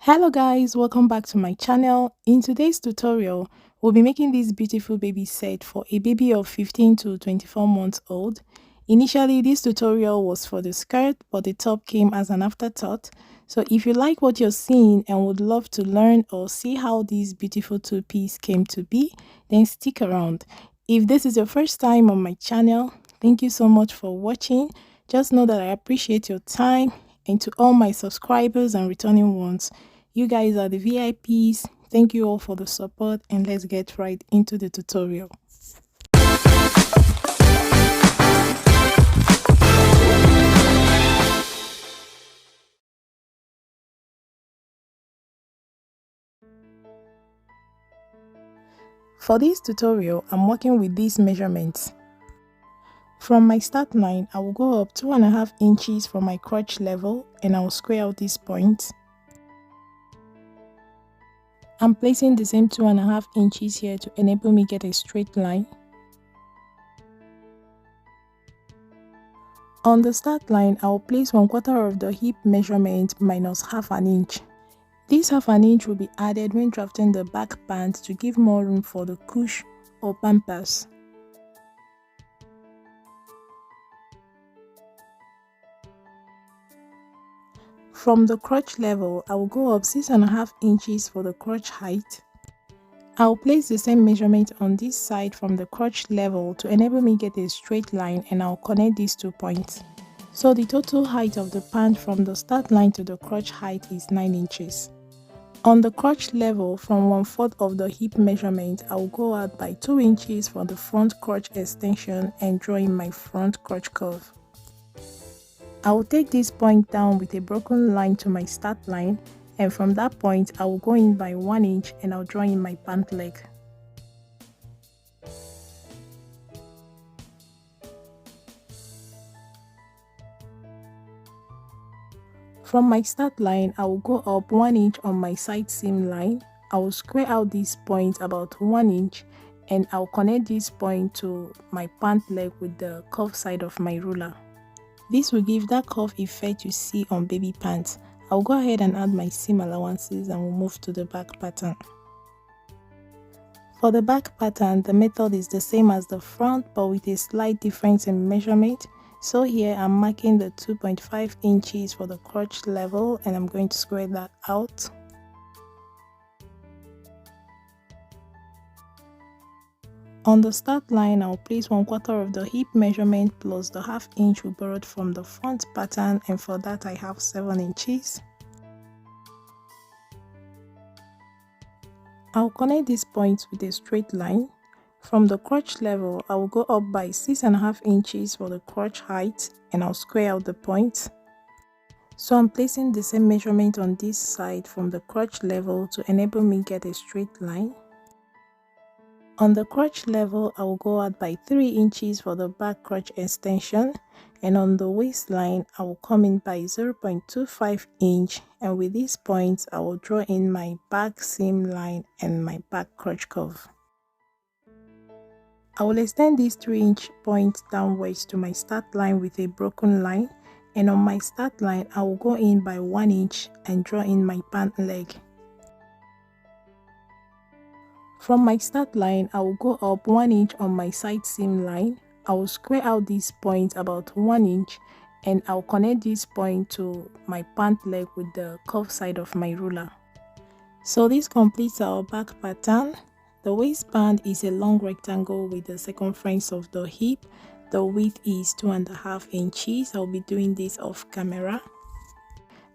Hello guys, welcome back to my channel. In today's tutorial, we'll be making this beautiful baby set for a baby of 15 to 24 months old. Initially, this tutorial was for the skirt, but the top came as an afterthought. So if you like what you're seeing and would love to learn or see how this beautiful two-piece came to be, then stick around. If this is your first time on my channel, thank you so much for watching. Just know that I appreciate your time, and to all my subscribers and returning ones, you guys are the VIPs. Thank you all for the support, and let's get right into the tutorial. For this tutorial, I'm working with these measurements. From my start line, I will go up 2.5 inches from my crotch level and I will square out this point. I'm placing the same 2.5 inches here to enable me get a straight line. On the start line, I will place 1/4 of the hip measurement minus half an inch. This half an inch will be added when drafting the back pant to give more room for the cush or pampers. From the crotch level, I will go up 6.5 inches for the crotch height. I will place the same measurement on this side from the crotch level to enable me get a straight line, and I will connect these 2 points. So the total height of the pant from the start line to the crotch height is 9 inches. On the crotch level, from 1/4 of the hip measurement, I will go out by 2 inches for the front crotch extension and draw in my front crotch curve. I will take this point down with a broken line to my start line, and from that point I will go in by 1 inch and I'll draw in my pant leg. From my start line, I will go up 1 inch on my side seam line. I will square out this point about 1 inch and I'll connect this point to my pant leg with the curved side of my ruler. This will give that curve effect you see on baby pants. I'll go ahead and add my seam allowances and we'll move to the back pattern. For the back pattern, the method is the same as the front but with a slight difference in measurement. So here I'm marking the 2.5 inches for the crotch level and I'm going to square that out. On the start line, I'll place 1/4 of the hip measurement plus the half inch we borrowed from the front pattern, and for that I have 7 inches. I'll connect this point with a straight line. From the crotch level, I will go up by 6.5 inches for the crotch height and I'll square out the point. So I'm placing the same measurement on this side from the crotch level to enable me get a straight line. On the crotch level, I will go out by 3 inches for the back crotch extension, and on the waistline, I will come in by 0.25 inch, and with these points, I will draw in my back seam line and my back crotch curve. I will extend this 3-inch point downwards to my start line with a broken line, and on my start line, I will go in by 1 inch and draw in my pant leg. From my start line, I will go up 1 inch on my side seam line. I will square out this point about 1 inch and I'll connect this point to my pant leg with the curved side of my ruler. So this completes our back pattern. The waistband is a long rectangle with the circumference of the hip. The width is 2.5 inches. I'll be doing this off camera.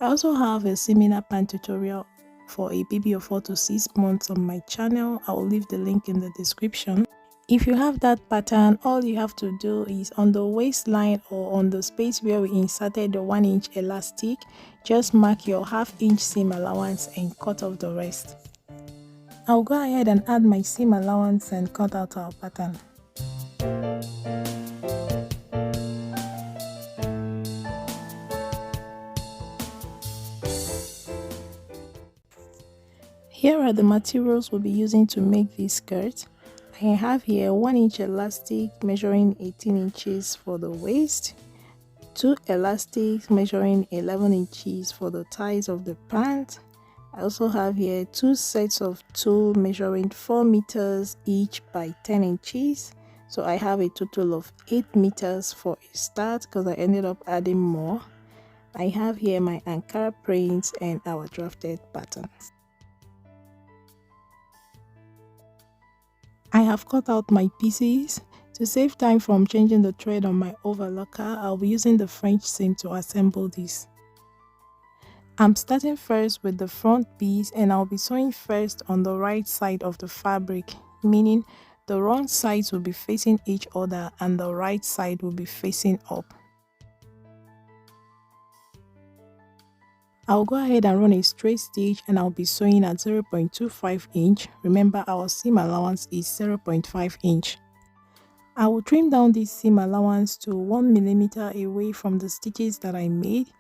I also have a similar pant tutorial for a baby of 4 to 6 months on my channel. I will leave the link in the description. If you have that pattern, all you have to do is on the waistline or on the space where we inserted the 1 inch elastic, just mark your half-inch seam allowance and cut off the rest. I'll go ahead and add my seam allowance and cut out our pattern. Here are the materials we'll be using to make this skirt. I have here 1 inch elastic measuring 18 inches for the waist, 2 elastics measuring 11 inches for the thighs of the pant. I also have here 2 sets of tulle measuring 4 meters each by 10 inches. So I have a total of 8 meters for a start because I ended up adding more. I have here my Ankara prints and our drafted pattern. I have cut out my pieces. To save time from changing the thread on my overlocker, I'll be using the French seam to assemble this. I'm starting first with the front piece and I'll be sewing first on the right side of the fabric, meaning the wrong sides will be facing each other and the right side will be facing up. I'll go ahead and run a straight stitch and I'll be sewing at 0.25 inch. Remember, our seam allowance is 0.5 inch. I will trim down this seam allowance to 1 millimeter away from the stitches that I made,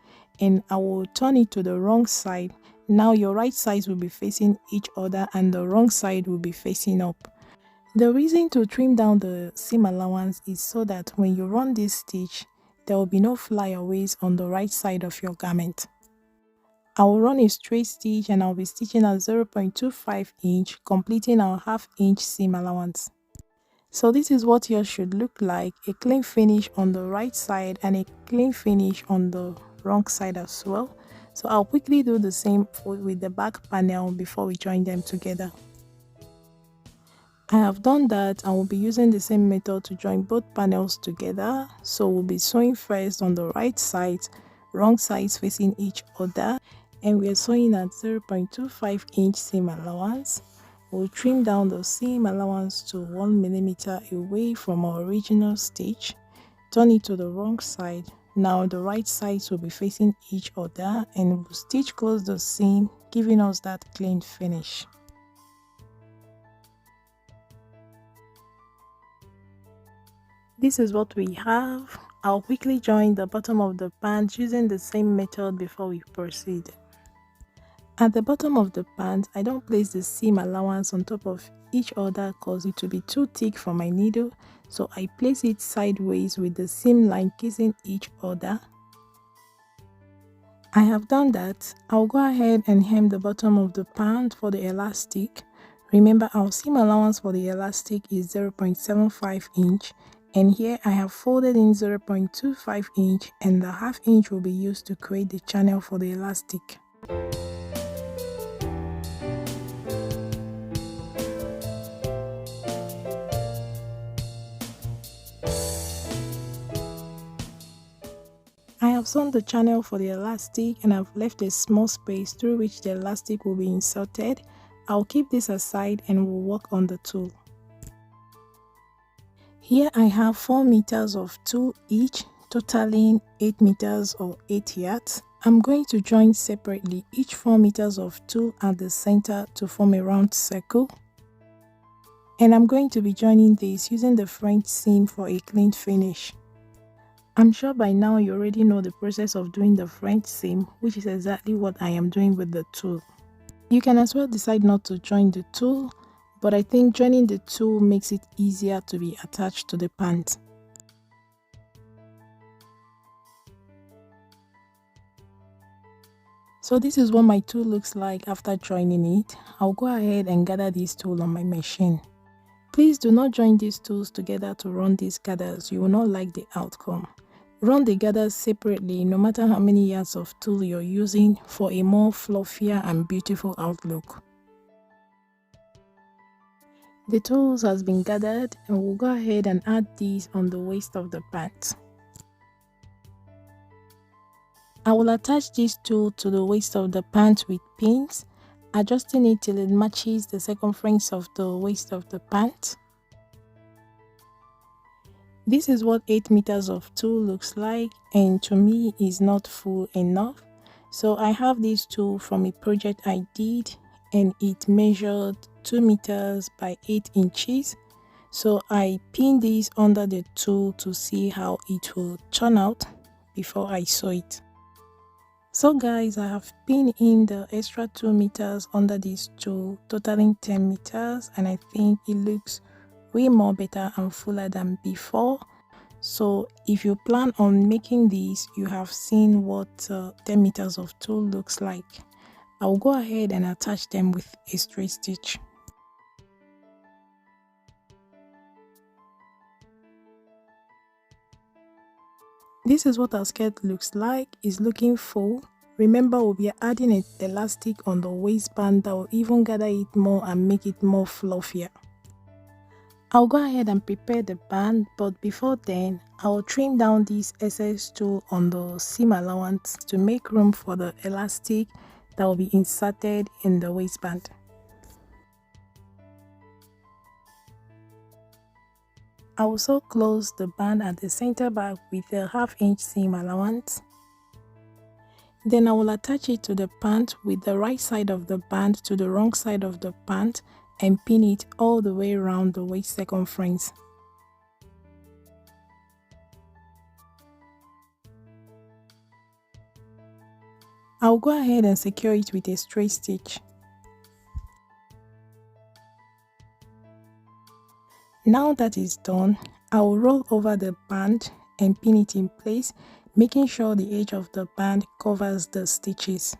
and I will turn it to the wrong side. Now your right sides will be facing each other and the wrong side will be facing up. The reason to trim down the seam allowance is so that when you run this stitch, there will be no flyaways on the right side of your garment. I will run a straight stitch and I'll be stitching at 0.25 inch, completing our ½ inch seam allowance. So this is what yours should look like: a clean finish on the right side and a clean finish on the wrong side as well. So I'll quickly do the same with the back panel before we join them together. I have done that and will be using the same method to join both panels together. So we'll be sewing first on the right side, wrong sides facing each other, and we are sewing at 0.25 inch seam allowance. We'll trim down the seam allowance to 1 millimeter away from our original stitch, turn it to the wrong side. Now the right sides will be facing each other and we'll stitch close the seam, giving us that clean finish. This is what we have. I'll quickly join the bottom of the pant using the same method before we proceed. At the bottom of the pant, I don't place the seam allowance on top of each other because it will be too thick for my needle, so I place it sideways with the seam line kissing each other. I have done that. I'll go ahead and hem the bottom of the pant for the elastic. Remember, our seam allowance for the elastic is 0.75 inch, and here I have folded in 0.25 inch, and the ½ inch will be used to create the channel for the elastic. I have sewn the channel for the elastic and I've left a small space through which the elastic will be inserted. I'll keep this aside and we'll work on the tulle. Here I have 4 meters of tulle each, totaling 8 meters or 8 yards. I'm going to join separately each 4 meters of tulle at the center to form a round circle. And I'm going to be joining this using the French seam for a clean finish. I'm sure by now you already know the process of doing the French seam, which is exactly what I am doing with the tulle. You can as well decide not to join the tulle, but I think joining the tulle makes it easier to be attached to the pant. So this is what my tulle looks like after joining it. I'll go ahead and gather this tulle on my machine. Please do not join these tools together to run these gathers. You will not like the outcome. Run the gathers separately no matter how many yards of tulle you're using for a more fluffier and beautiful outlook. The tools has been gathered and we'll go ahead and add these on the waist of the pant. I will attach this tool to the waist of the pant with pins, adjusting it till it matches the circumference of the waist of the pant. This is what 8 meters of tulle looks like, and to me is not full enough. So I have this tool from a project I did and it measured 2 meters by 8 inches. So I pinned this under the tool to see how it will turn out before I sew it. So guys, I have pinned in the extra 2 meters under this tool, totaling 10 meters, and I think it looks way more better and fuller than before. So if you plan on making this, you have seen what 10 meters of tulle looks like. I'll go ahead and attach them with a straight stitch. This is what our skirt looks like. It's looking full. Remember, we'll be adding an elastic on the waistband that will even gather it more and make it more fluffier. I'll go ahead and prepare the band, but before then, I'll trim down this excess tool on the seam allowance to make room for the elastic that will be inserted in the waistband. I also close the band at the center back with a 1/2 inch seam allowance. Then I will attach it to the pant with the right side of the band to the wrong side of the pant and pin it all the way around the waist circumference. I'll go ahead and secure it with a straight stitch. Now that is done, I will roll over the band and pin it in place, making sure the edge of the band covers the stitches.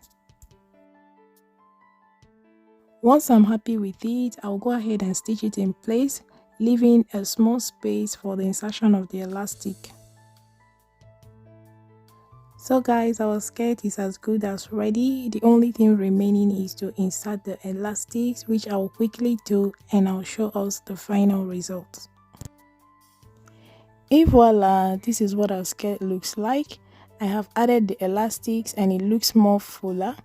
Once I'm happy with it, I'll go ahead and stitch it in place, leaving a small space for the insertion of the elastic. So guys, our skirt is as good as ready. The only thing remaining is to insert the elastics, which I'll quickly do, and I'll show us the final result. Et voila, this is what our skirt looks like. I have added the elastics and it looks more fuller.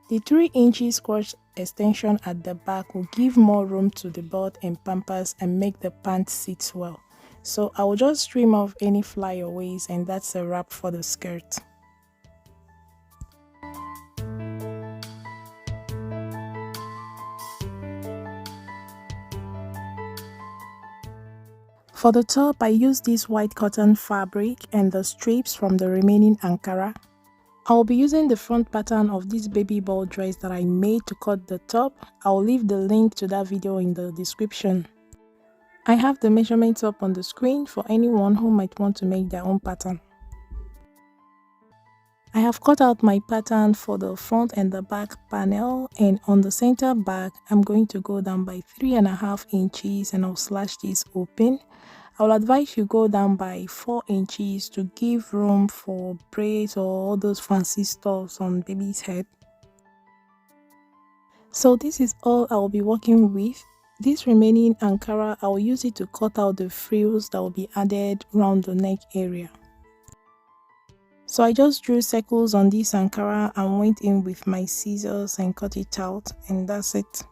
The 3 inches crotch extension at the back will give more room to the belt and pampers and make the pants sit well. So I will just trim off any flyaways and that's a wrap for the skirt. For the top, I used this white cotton fabric and the strips from the remaining Ankara. I'll be using the front pattern of this baby ball dress that I made to cut the top. I'll leave the link to that video in the description. I have the measurements up on the screen for anyone who might want to make their own pattern. I have cut out my pattern for the front and the back panel, and on the center back, I'm going to go down by 3.5 inches and I'll slash this open. I will advise you go down by 4 inches to give room for braids or all those fancy stuffs on baby's head. So this is all I will be working with. This remaining Ankara, I will use it to cut out the frills that will be added around the neck area. So I just drew circles on this Ankara and went in with my scissors and cut it out, and that's it.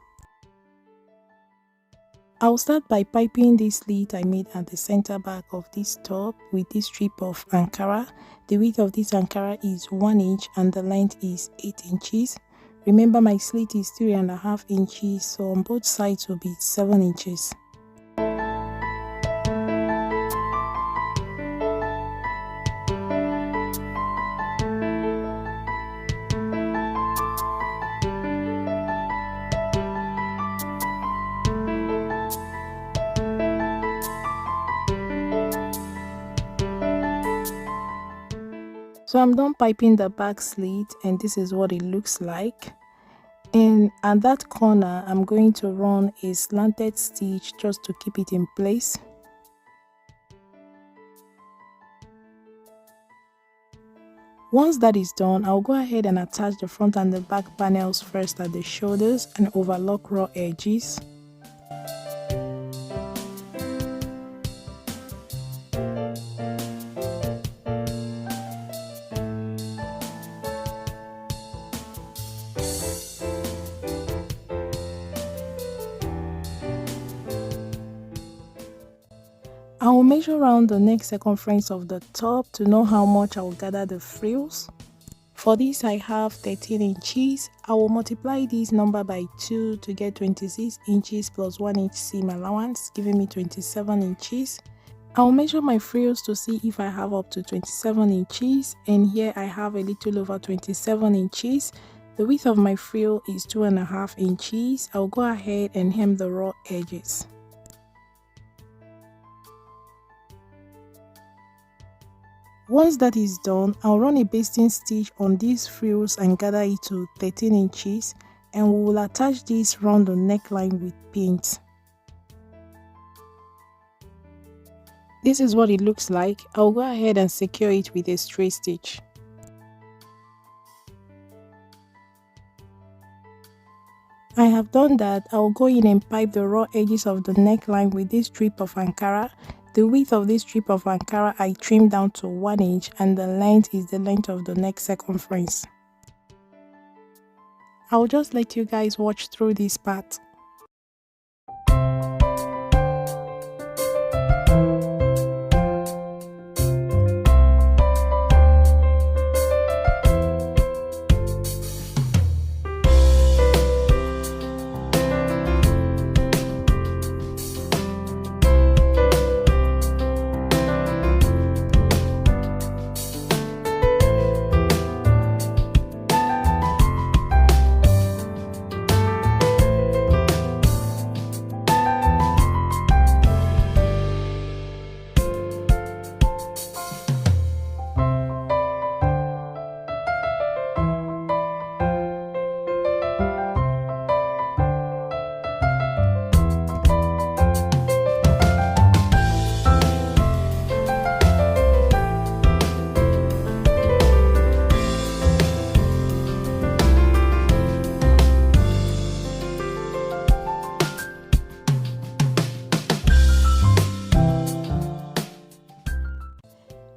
I'll start by piping this slit I made at the center back of this top with this strip of Ankara. The width of this Ankara is 1 inch and the length is 8 inches. Remember, my slit is 3.5 inches, so on both sides will be 7 inches. So I'm done piping the back slit and this is what it looks like. And at that corner, I'm going to run a slanted stitch just to keep it in place. Once that is done, I'll go ahead and attach the front and the back panels first at the shoulders and overlock raw edges. I will measure around the neck circumference of the top to know how much I will gather the frills. For this I have 13 inches. I will multiply this number by 2 to get 26 inches plus 1 inch seam allowance, giving me 27 inches. I will measure my frills to see if I have up to 27 inches, and here I have a little over 27 inches. The width of my frill is 2.5 inches. I'll go ahead and hem the raw edges. Once that is done, I'll run a basting stitch on these frills and gather it to 13 inches, and we will attach this round the neckline with pins. This is what it looks like. I'll go ahead and secure it with a straight stitch. I have done that. I'll go in and pipe the raw edges of the neckline with this strip of Ankara. The width of this strip of Ankara I trimmed down to 1 inch, and the length is the length of the neck circumference. I'll just let you guys watch through this part.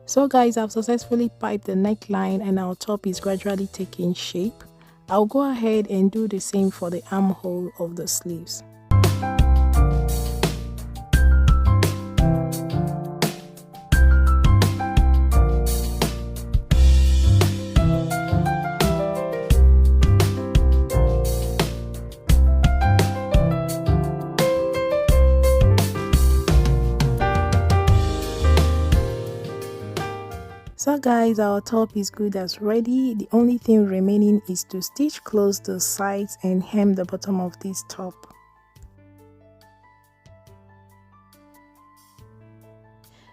So guys, I've successfully piped the neckline and our top is gradually taking shape. I'll go ahead and do the same for the armhole of the sleeves. So guys, our top is good as ready. The only thing remaining is to stitch close the sides and hem the bottom of this top.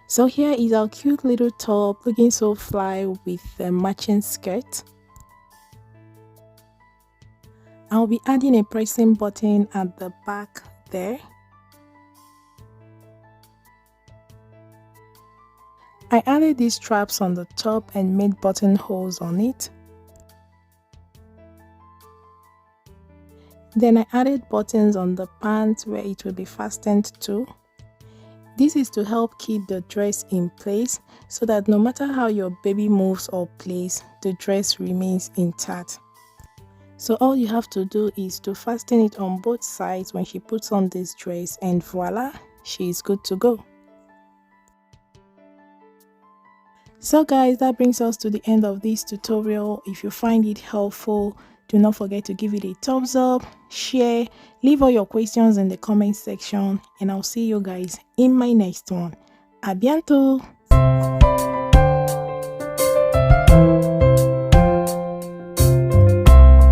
So here is our cute little top, looking so fly with the matching skirt. I'll be adding a pressing button at the back there. I added these straps on the top and made buttonholes on it. Then I added buttons on the pants where it will be fastened to. This is to help keep the dress in place so that no matter how your baby moves or plays, the dress remains intact. So all you have to do is to fasten it on both sides when she puts on this dress, and voila, she is good to go. So guys, that brings us to the end of this tutorial. If you find it helpful, do not forget to give it a thumbs up, share, leave all your questions in the comment section, and I'll see you guys in my next one. A bientôt!